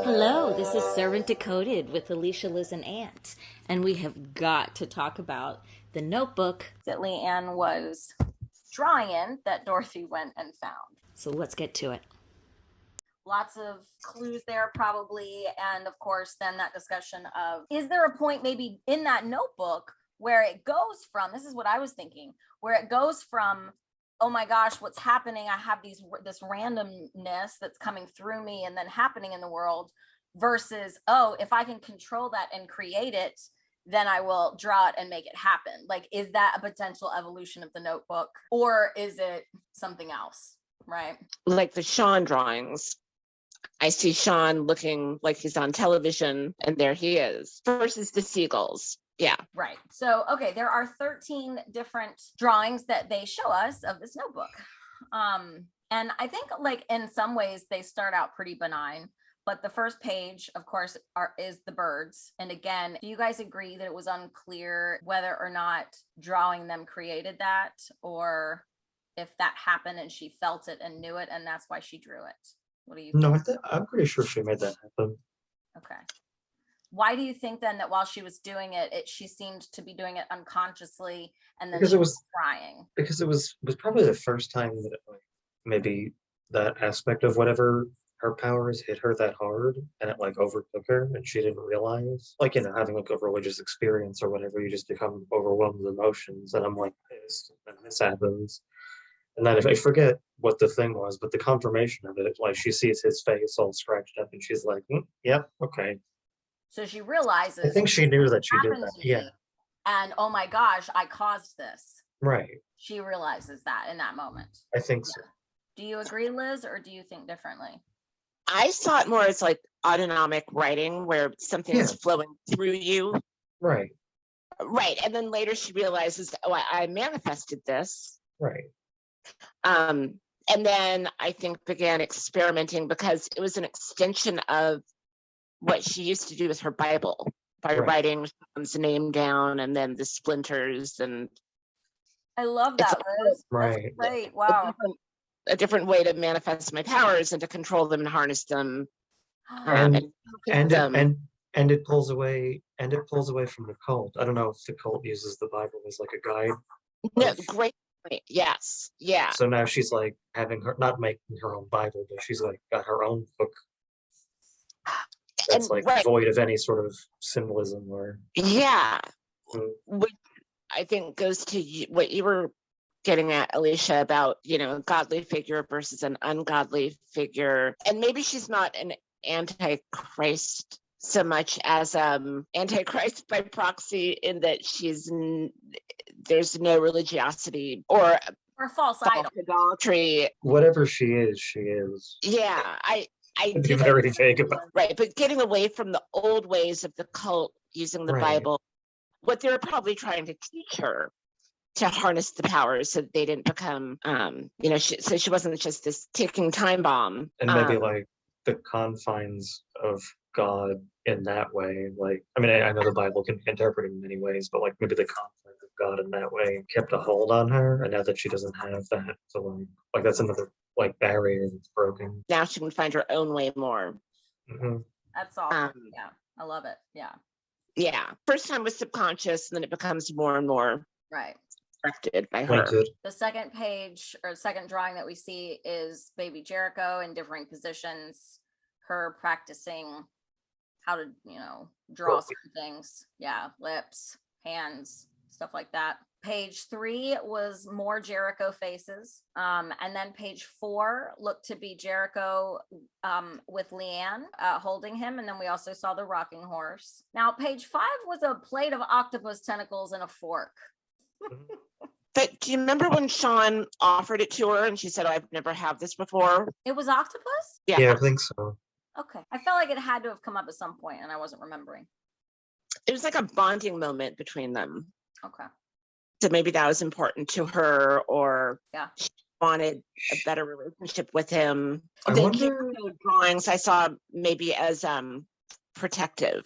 Hello, this is Servant Decoded with Alicia, Liz, and Ant, and we have got to talk about the notebook that Leanne was drawing in that Dorothy went and found. So let's get to it. Lots of clues there probably, and of course then that discussion of, is there a point maybe in that notebook where it goes from, this is what I was thinking, where it goes from, oh my gosh, what's happening? I have this randomness that's coming through me and then happening in the world versus, oh, if I can control that and create it, then I will draw it and make it happen. Like, is that a potential evolution of the notebook or is it something else? Right. Like the Sean drawings. I see Sean looking like he's on television and there he is versus the seagulls. Yeah. Right. So, okay, there are 13 different drawings that they show us of this notebook. And I think like in some ways they start out pretty benign, but the first page, of course, is the birds. And again, do you guys agree that it was unclear whether or not drawing them created that, or if that happened and she felt it and knew it and that's why she drew it? What do you think? No, I'm pretty sure she made that happen. Okay. Why do you think then that while she was doing it, she seemed to be doing it unconsciously and then Because she it was crying? Because it was probably the first time that like, maybe that aspect of whatever her powers hit her that hard and it like overtook her and she didn't realize. Like, having like a religious experience or whatever, you just become overwhelmed with emotions. And I'm like this, and this happens. And then if I forget what the thing was, but the confirmation of it, like she sees his face all scratched up and she's like, yeah, okay. So she realizes. I think she knew that she did happened that. to me, Yeah. And oh my gosh, I caused this. Right. She realizes that in that moment. I think so. Do you agree, Liz, or do you think differently? I saw it more as like autonomic writing where something is flowing through you. Right. Right. And then later she realizes, oh, I manifested this. Right. And then I think began experimenting because it was an extension of what she used to do with her Bible by writing Sean's name down and then the splinters. And I love that, Liz. Right. That's great. Wow. A different way to manifest my powers and to control them and harness them. And it pulls away from the cult. I don't know if the cult uses the Bible as like a guide. No, great point. Yes. Yeah. So now she's like having her, not making her own Bible, but she's like got her own book that's like void of any sort of symbolism or which I think goes to what you were getting at, Alicia, about a godly figure versus an ungodly figure. And maybe she's not an antichrist so much as antichrist by proxy, in that there's no religiosity or false idol idolatry. Whatever she is. Yeah, I be very vague about it. Right, but getting away from the old ways of the cult using the Bible, what they're probably trying to teach her to harness the powers so that they didn't become, so she wasn't just this ticking time bomb. And maybe like the confines of God in that way. Like, I mean, I know the Bible can be interpreted in many ways, but like maybe the confines of God in that way kept a hold on her. And now that she doesn't have that, so like that's another like barrier that's broken. Now she can find her own way more. Mm-hmm. That's awesome. Yeah, I love it. Yeah. First time was subconscious, and then it becomes more and more directed by her. The second page or second drawing that we see is baby Jericho in different positions, her practicing how to, draw certain things. Yeah, lips, hands, stuff like that. Page 3 was more Jericho faces. And then page 4 looked to be Jericho with Leanne holding him. And then we also saw the rocking horse. Now, page 5 was a plate of octopus tentacles and a fork. But do you remember when Sean offered it to her and she said, oh, I've never had this before? It was octopus? Yeah, I think so. Okay. I felt like it had to have come up at some point and I wasn't remembering. It was like a bonding moment between them. Okay. So maybe that was important to her, or she wanted a better relationship with him. The drawings I saw maybe as protective.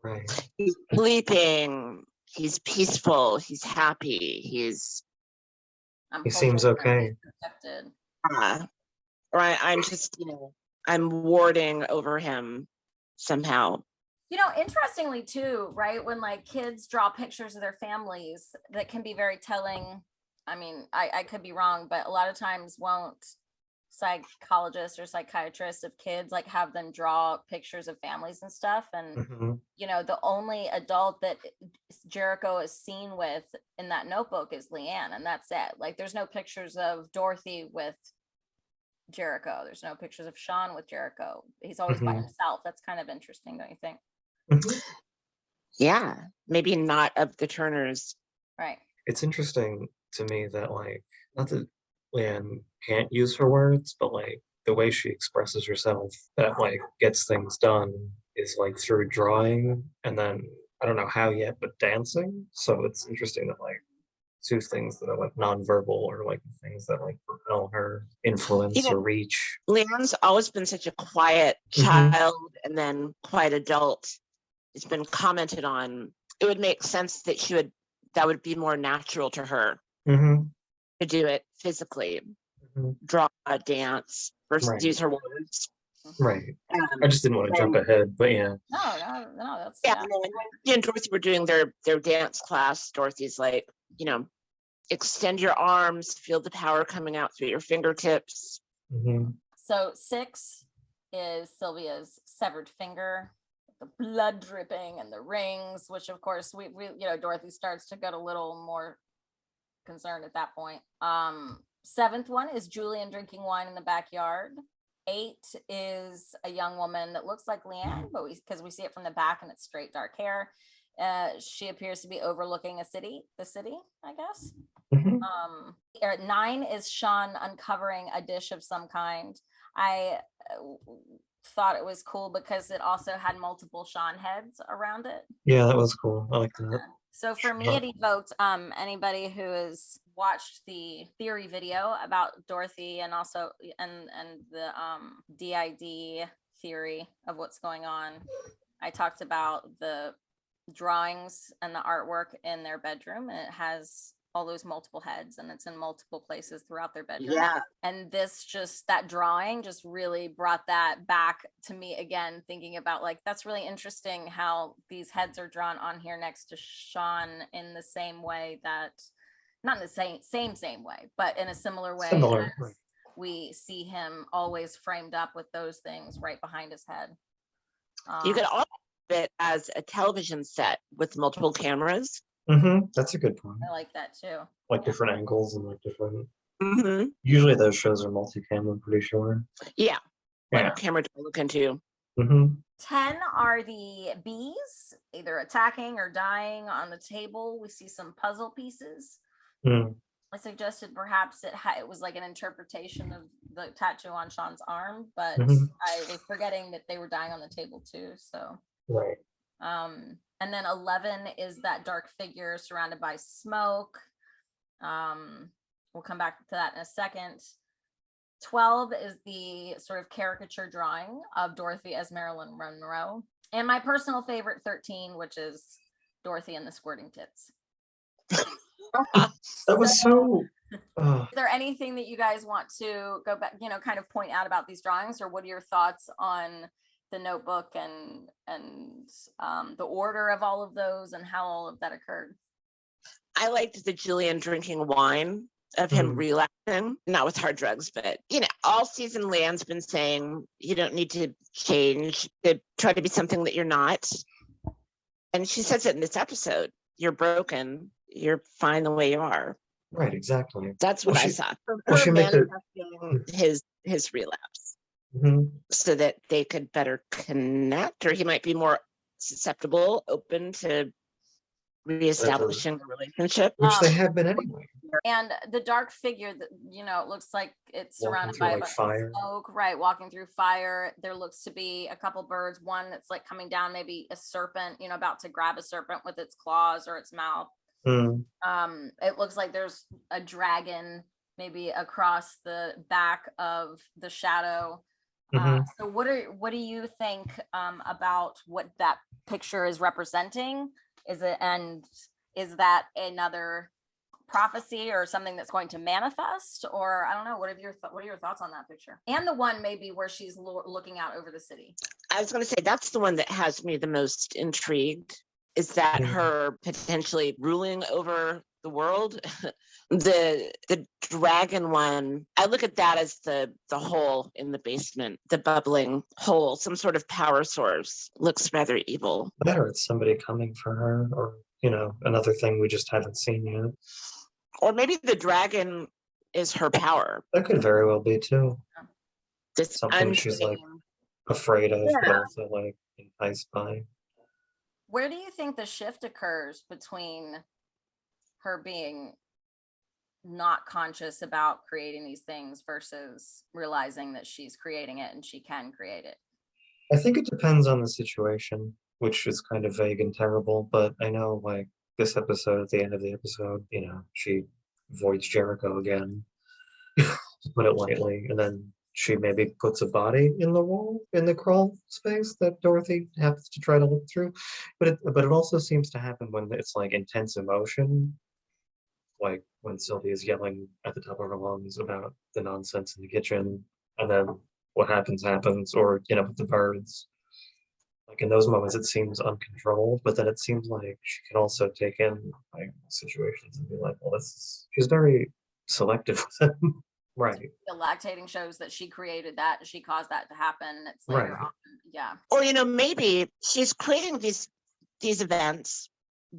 Right. He's sleeping. He's peaceful. He's happy. He seems okay. Protected. Right. I'm just, I'm warding over him somehow. You know, interestingly too, right? When like kids draw pictures of their families, that can be very telling. I mean, I could be wrong, but a lot of times won't psychologists or psychiatrists of kids like have them draw pictures of families and stuff. And Mhm. you know, the only adult that Jericho is seen with in that notebook is Leanne, and that's it. Like there's no pictures of Dorothy with Jericho. There's no pictures of Sean with Jericho. He's always by Mhm. himself. That's kind of interesting, don't you think? Mhm. Yeah, maybe not of the Turners. Right. It's interesting to me that like not that Leanne can't use her words, but like the way she expresses herself that like gets things done is like through drawing and then I don't know how yet, but dancing. So it's interesting that like two things that are like nonverbal or like things that like propel her You influence know, or reach. Leanne's always been such a quiet Hmm. child and then quiet adult. It's been commented on. It would make sense that would be more natural to her Hmm. to do it physically, Hmm. draw, dance, versus Right. use her words. Right. I just didn't want to jump And ahead, but yeah. No, that's yeah, yeah. and then when she and Dorothy were doing their dance class, Dorothy's like, extend your arms, feel the power coming out through your fingertips. Hmm. So 6 is Sylvia's severed finger, the blood dripping and the rings, which of course we Dorothy starts to get a little more concerned at that point. 7th one is Julian drinking wine in the backyard. 8 is a young woman that looks like Leanne, but because we see it from the back and it's straight dark hair. She appears to be overlooking the city, I guess. Hmm. 9 is Sean uncovering a dish of some kind. I thought it was cool because it also had multiple Sean heads around it. Yeah, that was cool. I like that. So for me, it evoked anybody who has watched the theory video about Dorothy and also and the DID theory of what's going on. I talked about the drawings and the artwork in their bedroom, and it has all those multiple heads and it's in multiple places throughout their bedroom. Yeah. And that drawing just really brought that back to me again, thinking about like, that's really interesting how these heads are drawn on here next to Sean in the same way that, not in the same way, but in a similar way. Similar. We see him always framed up with those things right behind his head. You could also do it as a television set with multiple cameras. That's a good point. I like that too. Like different angles and like different. Mm-hmm. Usually those shows are multi-cam, I'm pretty sure. Yeah. Yeah. What camera to look into. 10 are the bees, either attacking or dying on the table. We see some puzzle pieces. I suggested perhaps it was like an interpretation of the tattoo on Sean's arm, but I was forgetting that they were dying on the table too. So right. And then 11 is that dark figure surrounded by smoke. We'll come back to that in a second. 12 is the sort of caricature drawing of Dorothy as Marilyn Monroe. And my personal favorite, 13, which is Dorothy and the squirting tits. That was so. Is there anything that you guys want to go back, kind of point out about these drawings, or what are your thoughts on the notebook and the order of all of those and how all of that occurred? I liked the Julian drinking wine of him relaxing, not with hard drugs, but all season Leanne's been saying you don't need to change, to try to be something that you're not. And she says it in this episode. You're broken. You're fine the way you are. Right, exactly. That's what I saw. She manifesting his relapse so that they could better connect, or he might be more susceptible, open to reestablishing a relationship. Which they have been anyway. And the dark figure that, it looks like it's surrounded by like fire. Smoke, right? Walking through fire. There looks to be a couple birds, one that's like coming down, maybe a serpent, about to grab a serpent with its claws or its mouth. It looks like there's a dragon maybe across the back of the shadow. So what do you think about what that picture is representing? Is that another prophecy or something that's going to manifest, or I don't know. What are your thoughts on that picture? And the one maybe where she's looking out over the city. I was going to say that's the one that has me the most intrigued. Is that her potentially ruling over the world? the dragon one, I look at that as the hole in the basement, the bubbling hole, some sort of power source. Looks rather evil. Better it's somebody coming for her, or another thing we just haven't seen yet. Or maybe the dragon is her power. That could very well be too. This Something she's like afraid of, but also like enticed by. Where do you think the shift occurs between her being not conscious about creating these things versus realizing that she's creating it and she can create it? I think it depends on the situation, which is kind of vague and terrible, but I know like this episode, at the end of the episode, she voids Jericho again, to put it lightly, and then she maybe puts a body in the wall, in the crawl space that Dorothy happens to try to look through. But it also seems to happen when it's like intense emotion, like when Sylvia's yelling at the top of her lungs about the nonsense in the kitchen, and then what happens, or with the birds. Like in those moments, it seems uncontrolled, but then it seems like she can also take in like situations and be like, well, she's very selective with them. Right. The lactating shows that she created that, she caused that to happen. It's later on. Yeah. Or, maybe she's creating these events,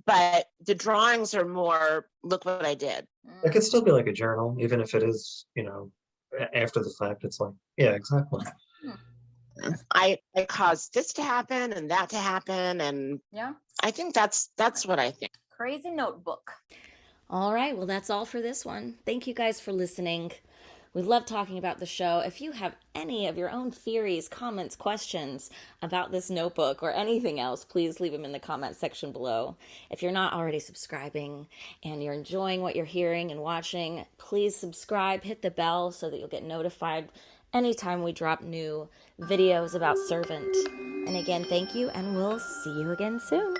but the drawings are more, look what I did. It could still be like a journal, even if it is, after the fact, it's like, yeah, exactly. I caused this to happen and that to happen. And yeah, I think that's what I think. Crazy notebook. All right. Well, that's all for this one. Thank you guys for listening. We love talking about the show. If you have any of your own theories, comments, questions about this notebook or anything else, please leave them in the comment section below. If you're not already subscribing and you're enjoying what you're hearing and watching, please subscribe, hit the bell so that you'll get notified anytime we drop new videos about Servant. And again, thank you, and we'll see you again soon.